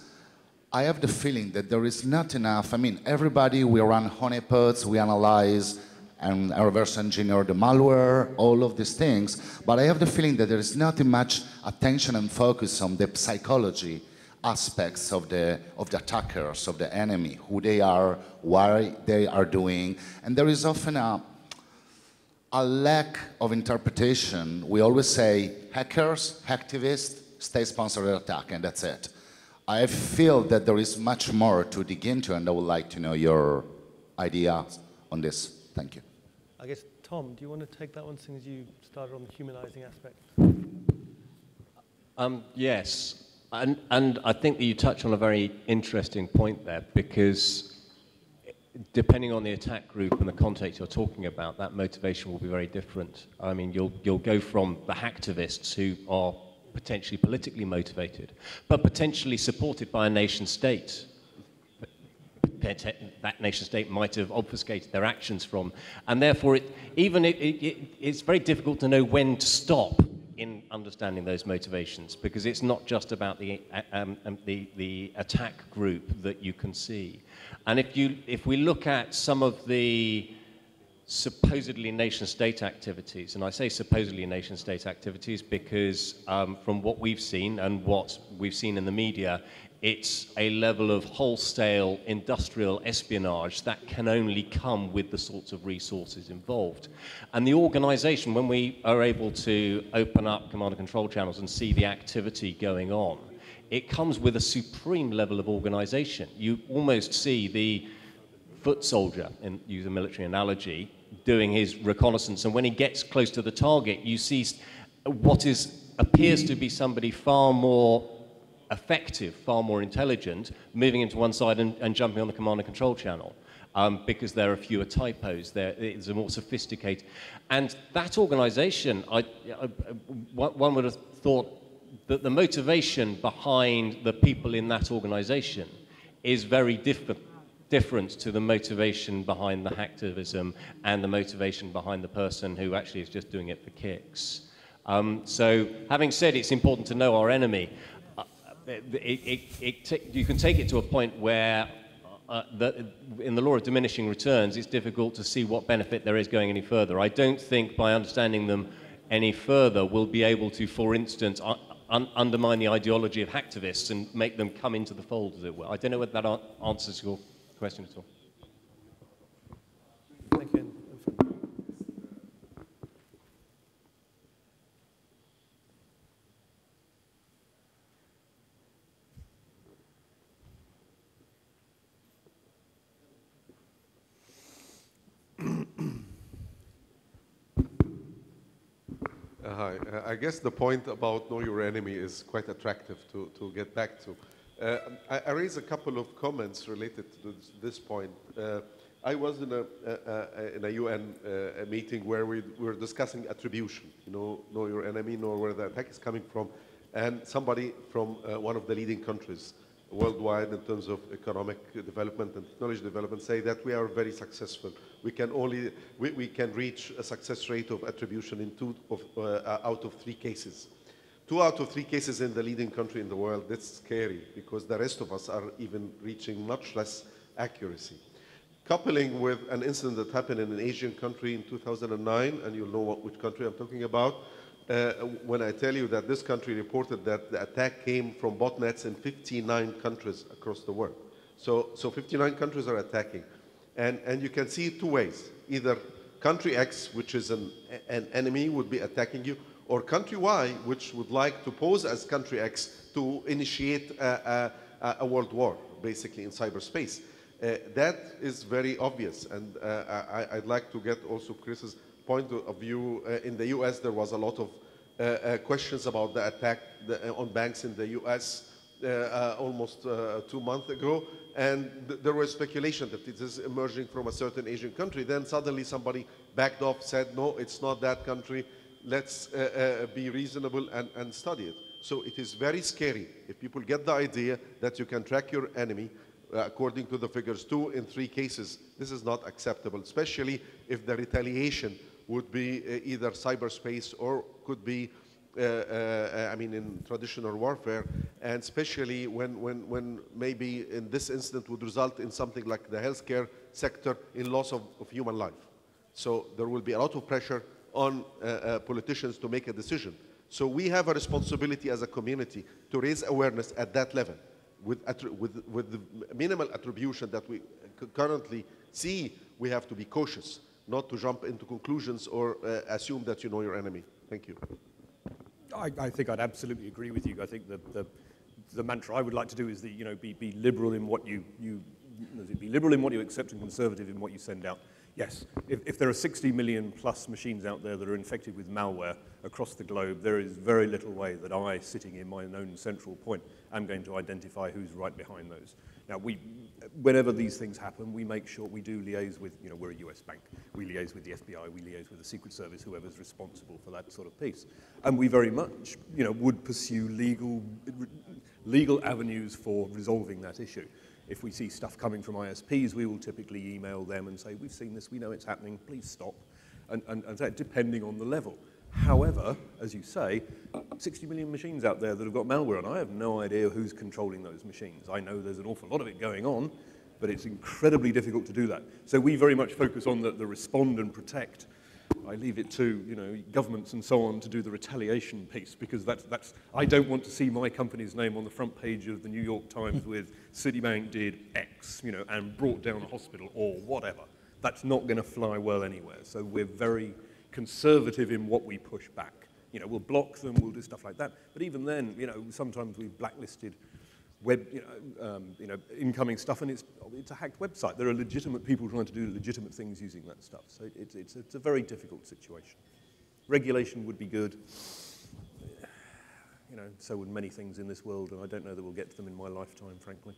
I have the feeling that there is not enough, I mean, everybody, we run honeypots, we analyze and reverse engineer the malware, all of these things, but I have the feeling that there is not much attention and focus on the psychology aspects of the attackers, of the enemy, who they are, why they are doing, and there is often a lack of interpretation. We always say hackers, hacktivists, state-sponsored attack, and that's it. I feel that there is much more to dig into, and I would like to know your ideas on this. Thank you. I guess, Tom, do you want to take that one, since you started on the humanizing aspect? Yes, and I think that you touch on a very interesting point there, because depending on the attack group and the context you're talking about, that motivation will be very different. I mean, you'll go from the hacktivists who are potentially politically motivated, but potentially supported by a nation state. That nation state might have obfuscated their actions from, and therefore it's very difficult to know when to stop in understanding those motivations, because it's not just about the attack group that you can see. And if we look at some of the supposedly nation-state activities, and I say supposedly nation-state activities because from what we've seen and what we've seen in the media, it's a level of wholesale industrial espionage that can only come with the sorts of resources involved. And the organization, when we are able to open up command and control channels and see the activity going on, it comes with a supreme level of organization. You almost see the foot soldier, and use a military analogy, doing his reconnaissance, and when he gets close to the target, you see what appears to be somebody far more effective, far more intelligent, moving into one side and jumping on the command and control channel, because there are fewer typos, it's a more sophisticated. And that organization, one would have thought that the motivation behind the people in that organization is very different to the motivation behind the hacktivism and the motivation behind the person who actually is just doing it for kicks. So having said it's important to know our enemy, you can take it to a point where in the law of diminishing returns, it's difficult to see what benefit there is going any further. I don't think by understanding them any further we'll be able to, for instance, undermine the ideology of hacktivists and make them come into the fold, as it were. I don't know whether that answers your question at all. Thank you. Hi. I guess the point about know your enemy is quite attractive to get back to. I raise a couple of comments related to this point. I was in a UN meeting where we were discussing attribution. Know your enemy, know where the attack is coming from, and somebody from one of the leading countries worldwide in terms of economic development and technology development say that we are very successful. We can reach a success rate of attribution in out of 3 cases. 2 out of 3 cases in the leading country in the world. That's scary, because the rest of us are even reaching much less accuracy. Coupling with an incident that happened in an Asian country in 2009, and you'll know which country I'm talking about, when I tell you that this country reported that the attack came from botnets in 59 countries across the world. So 59 countries are attacking. And you can see it 2 ways. Either country X, which is an enemy, would be attacking you, or country Y, which would like to pose as country X to initiate a world war, basically, in cyberspace. That is very obvious. And I'd like to get also Chris's point of view. In the US, there was a lot of questions about the attack on banks in the US almost 2 months ago. And there was speculation that it is emerging from a certain Asian country. Then suddenly somebody backed off, said, no, it's not that country. Let's be reasonable and study it. So it is very scary if people get the idea that you can track your enemy. According to the figures, 2 in 3 cases, this is not acceptable, especially if the retaliation would be either cyberspace or could be, in traditional warfare, and especially when maybe in this incident would result in something like the healthcare sector in loss of human life. So there will be a lot of pressure on politicians to make a decision. So we have a responsibility as a community to raise awareness at that level. with the minimal attribution that we currently see, we have to be cautious, not to jump into conclusions or assume that you know your enemy. Thank you. I think I'd absolutely agree with you. I think that the mantra I would like to do is that, you know, be liberal in what you be liberal in what you accept and conservative in what you send out. Yes, if there are 60 million plus machines out there that are infected with malware across the globe, there is very little way that I, sitting in my own central point, am going to identify who's right behind those. Now, whenever these things happen, we make sure we do liaise with, you know, we're a US bank, we liaise with the FBI, we liaise with the Secret Service, whoever's responsible for that sort of piece. And we very much, you know, would pursue legal avenues for resolving that issue. If we see stuff coming from ISPs, we will typically email them and say, we've seen this, we know it's happening, please stop, and that, depending on the level. However, as you say, 60 million machines out there that have got malware, and I have no idea who's controlling those machines. I know there's an awful lot of it going on, but it's incredibly difficult to do that. So we very much focus on the respond and protect. I leave it to, you know, governments and so on to do the retaliation piece, because that's I don't want to see my company's name on the front page of the New York Times with Citibank did X, you know, and brought down a hospital or whatever. That's not going to fly well anywhere. So we're very conservative in what we push back. You know, we'll block them, we'll do stuff like that. But even then, you know, sometimes we've blacklisted incoming stuff, and it's a hacked website. There are legitimate people trying to do legitimate things using that stuff. So it's a very difficult situation. Regulation would be good. You know, so would many things in this world, and I don't know that we'll get to them in my lifetime, frankly.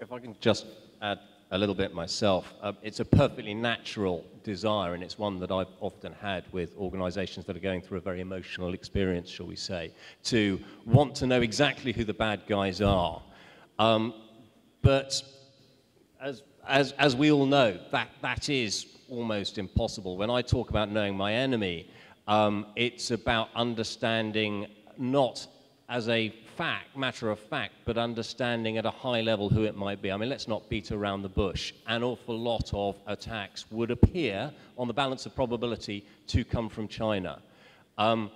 If I can just add a little bit myself, it's a perfectly natural desire, and it's one that I've often had with organizations that are going through a very emotional experience, shall we say, to want to know exactly who the bad guys are. But as we all know, that is almost impossible. When I talk about knowing my enemy, it's about understanding not as a matter of fact, but understanding at a high level who it might be. I mean, let's not beat around the bush. An awful lot of attacks would appear, on the balance of probability, to come from China. I'm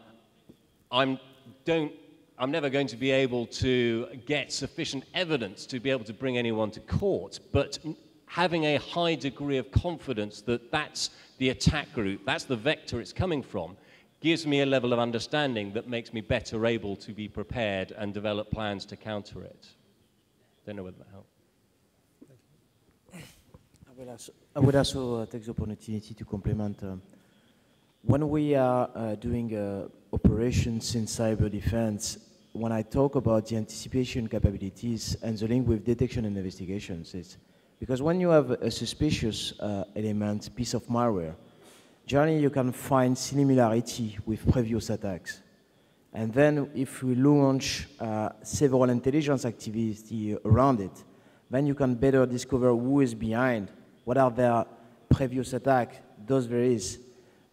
never going to be able to get sufficient evidence to be able to bring anyone to court, but having a high degree of confidence that that's the attack group, that's the vector it's coming from, gives me a level of understanding that makes me better able to be prepared and develop plans to counter it. Don't know whether that helps. I would also take the opportunity to complement. When we are doing operations in cyber defense, when I talk about the anticipation capabilities and the link with detection and investigations, it's because when you have a suspicious element, piece of malware, generally you can find similarity with previous attacks. And then if we launch several intelligence activity around it, then you can better discover who is behind, what are their previous attacks, those there is,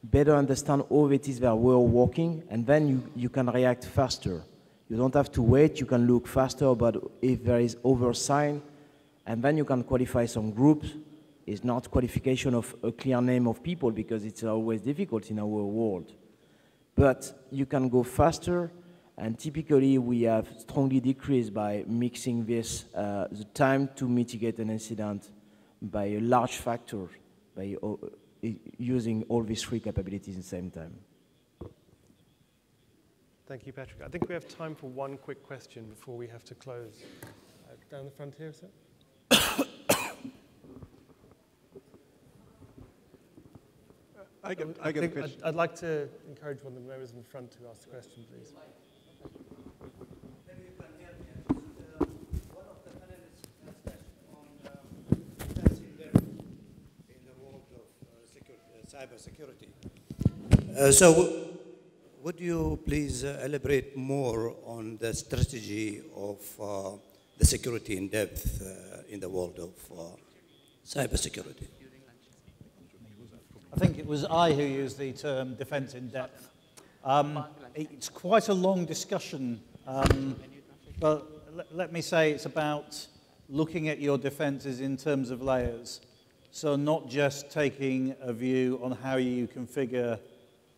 better understand how it is that we're working, and then you can react faster. You don't have to wait, you can look faster, but if there is oversight, and then you can qualify some groups. It's not qualification of a clear name of people because it's always difficult in our world. But you can go faster, and typically we have strongly decreased by mixing this, the time to mitigate an incident by a large factor, by using all these three capabilities at the same time. Thank you, Patrick. I think we have time for one quick question before we have to close. Down the front here, sir. I'd like to encourage one of the members in the front to ask the question, please. Maybe you can hear me. One of the panelists has touched on defense in the world of cybersecurity. So would you please elaborate more on the strategy of the security in depth in the world of cybersecurity? I think it was I who used the term defense in depth. It's quite a long discussion, but let me say it's about looking at your defenses in terms of layers. So not just taking a view on how you configure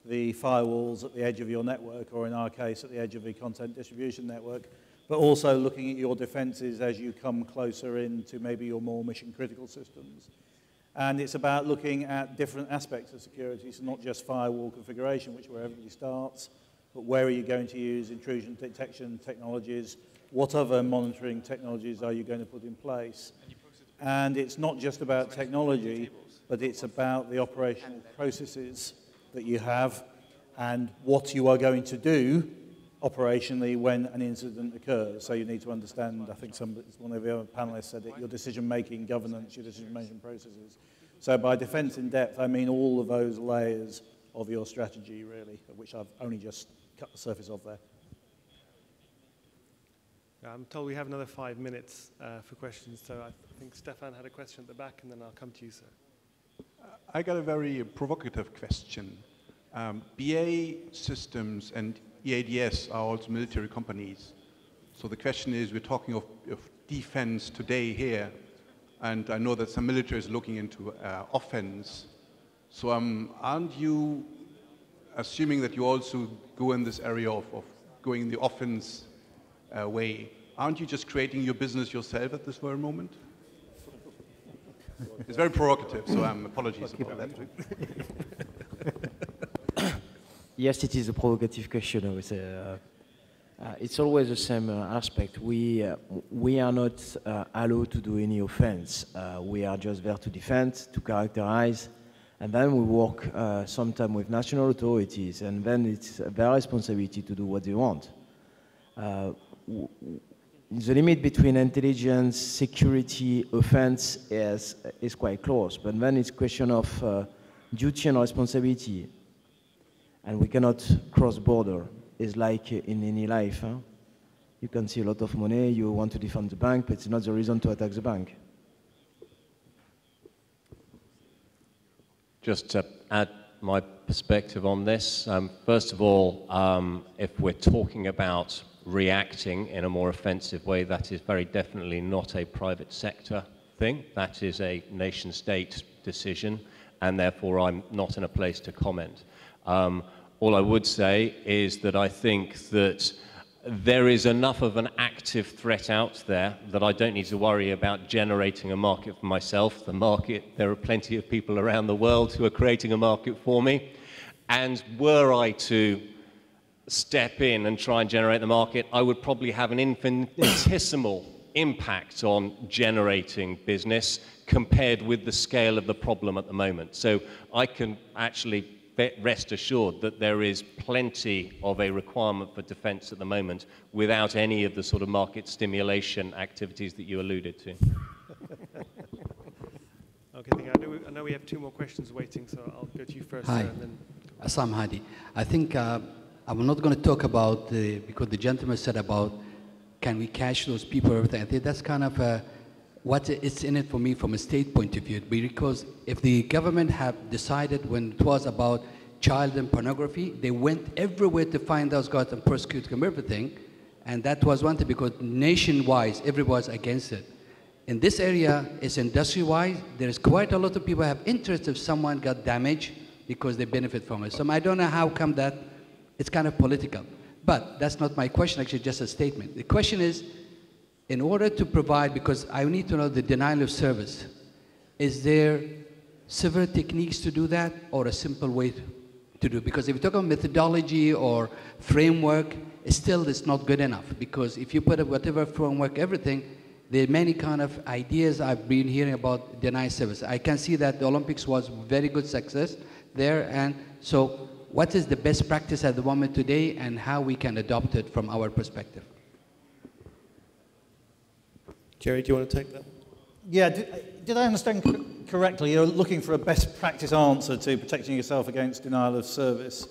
the firewalls at the edge of your network, or in our case, at the edge of the content distribution network, but also looking at your defenses as you come closer into maybe your more mission-critical systems. And it's about looking at different aspects of security, so not just firewall configuration, which is where everybody starts, but where are you going to use intrusion detection technologies? What other monitoring technologies are you going to put in place? And it's not just about technology, but it's about the operational processes that you have and what you are going to do operationally when an incident occurs. So you need to understand, I think one of the other panelists said it, your decision-making governance, your decision-making processes. So by defense in depth, I mean all of those layers of your strategy, really, which I've only just cut the surface of there. I'm told we have another 5 minutes for questions, so I think Stefan had a question at the back, and then I'll come to you, sir. I got a very provocative question. BA Systems and EADS are also military companies. So the question is, we're talking of defense today here, and I know that some military is looking into offense. So aren't you assuming that you also go in this area of going the offense way? Aren't you just creating your business yourself at this very moment? It's very provocative, so apologies about that. Yes, it is a provocative question, I would say. It's always the same aspect. We are not allowed to do any offense. We are just there to defend, to characterize, and then we work sometimes with national authorities, and then it's their responsibility to do what they want. The limit between intelligence, security, offense is quite close, but then it's a question of duty and responsibility. And we cannot cross border. It's like in any life. Huh? You can see a lot of money, you want to defend the bank, but it's not the reason to attack the bank. Just to add my perspective on this, first of all, if we're talking about reacting in a more offensive way, that is very definitely not a private sector thing. That is a nation-state decision, and therefore I'm not in a place to comment. All I would say is that I think that there is enough of an active threat out there that I don't need to worry about generating a market for myself. The market, there are plenty of people around the world who are creating a market for me. And were I to step in and try and generate the market, I would probably have an infinitesimal impact on generating business compared with the scale of the problem at the moment. So I can actually rest assured that there is plenty of a requirement for defense at the moment without any of the sort of market stimulation activities that you alluded to. Okay, I know we have 2 more questions waiting, so I'll go to you first. Hi, and then... Assam Hadi. I think I'm not going to talk about, because the gentleman said about can we catch those people, everything. I think that's kind of what it's in it for me from a state point of view, because if the government had decided when it was about child and pornography, they went everywhere to find those guys and persecute them, everything, and that was one thing because nation-wise, everyone's against it. In this area, it's industry-wise, there is quite a lot of people have interest if someone got damaged because they benefit from it. So I don't know how come that it's kind of political. But that's not my question, actually, just a statement. The question is, in order to provide, because I need to know the denial of service, is there several techniques to do that or a simple way to do it? Because if you talk about methodology or framework, it's not good enough. Because if you put up whatever framework, everything, there are many kind of ideas I've been hearing about denial service. I can see that the Olympics was very good success there. And so what is the best practice at the moment today and how we can adopt it from our perspective? Gerry, do you want to take that? Yeah, did I understand correctly? You're looking for a best practice answer to protecting yourself against denial of service.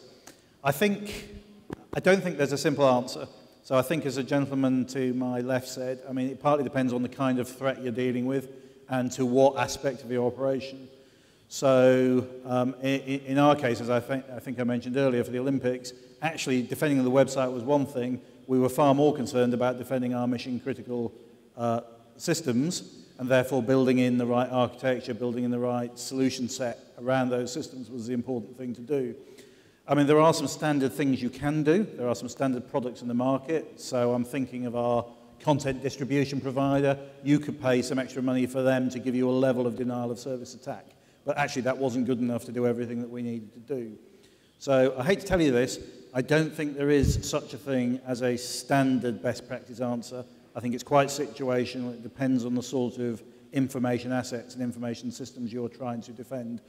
I don't think there's a simple answer. So I think as a gentleman to my left said, I mean, it partly depends on the kind of threat you're dealing with and to what aspect of your operation. So in our case, as I think I mentioned earlier for the Olympics, actually defending the website was one thing. We were far more concerned about defending our mission critical systems, and therefore building in the right architecture, building in the right solution set around those systems was the important thing to do. I mean, there are some standard things you can do. There are some standard products in the market. So I'm thinking of our content distribution provider. You could pay some extra money for them to give you a level of denial of service attack. But actually, that wasn't good enough to do everything that we needed to do. So I hate to tell you this, I don't think there is such a thing as a standard best practice answer. I think it's quite situational. It depends on the sort of information assets and information systems you're trying to defend.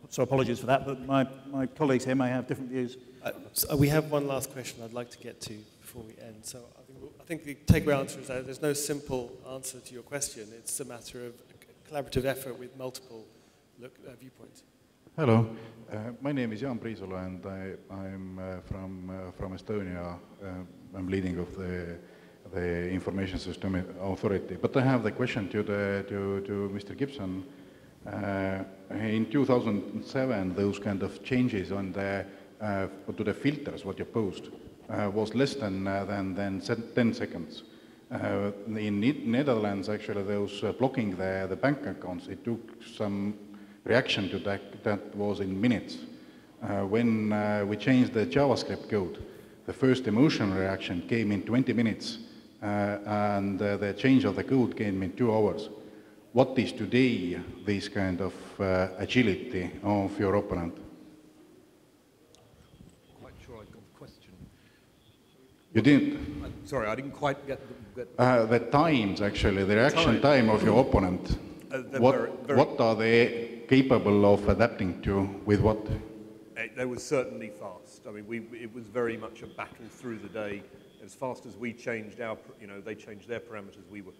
So apologies for that, but my colleagues here may have different views. So we have one last question I'd like to get to before we end. So I think the takeaway answer is that there's no simple answer to your question. It's a matter of a collaborative effort with multiple viewpoints. Hello, my name is Jaan Priisalo and I'm from Estonia. I'm leading of the Information System Authority. But I have the question to Mr. Gibson. In 2007, those kind of changes on to the filters, what you post, was less than 10 seconds. In Netherlands, actually, those blocking the bank accounts, it took some reaction to that was in minutes. When we changed the JavaScript code, the first emotional reaction came in 20 minutes, and the change of the code came in 2 hours. What is today this kind of agility of your opponent? Quite sure I got the question. You didn't? Sorry, I didn't quite get the times, actually, the reaction time of your opponent. What are they capable of adapting to with what? They were certainly fast. I mean, it was very much a battle through the day. As fast as we changed they changed their parameters, we were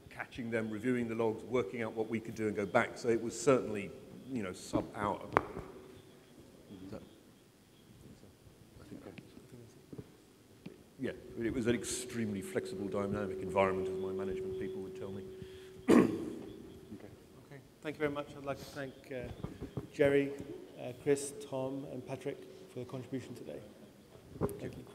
catching them, reviewing the logs, working out what we could do and go back. So it was certainly, sub-hour. Yeah, it was an extremely flexible, dynamic environment, as my management people would tell me. Okay, thank you very much. I'd like to thank Gerry, Chris, Tom, and Patrick for the contribution today. Thank you.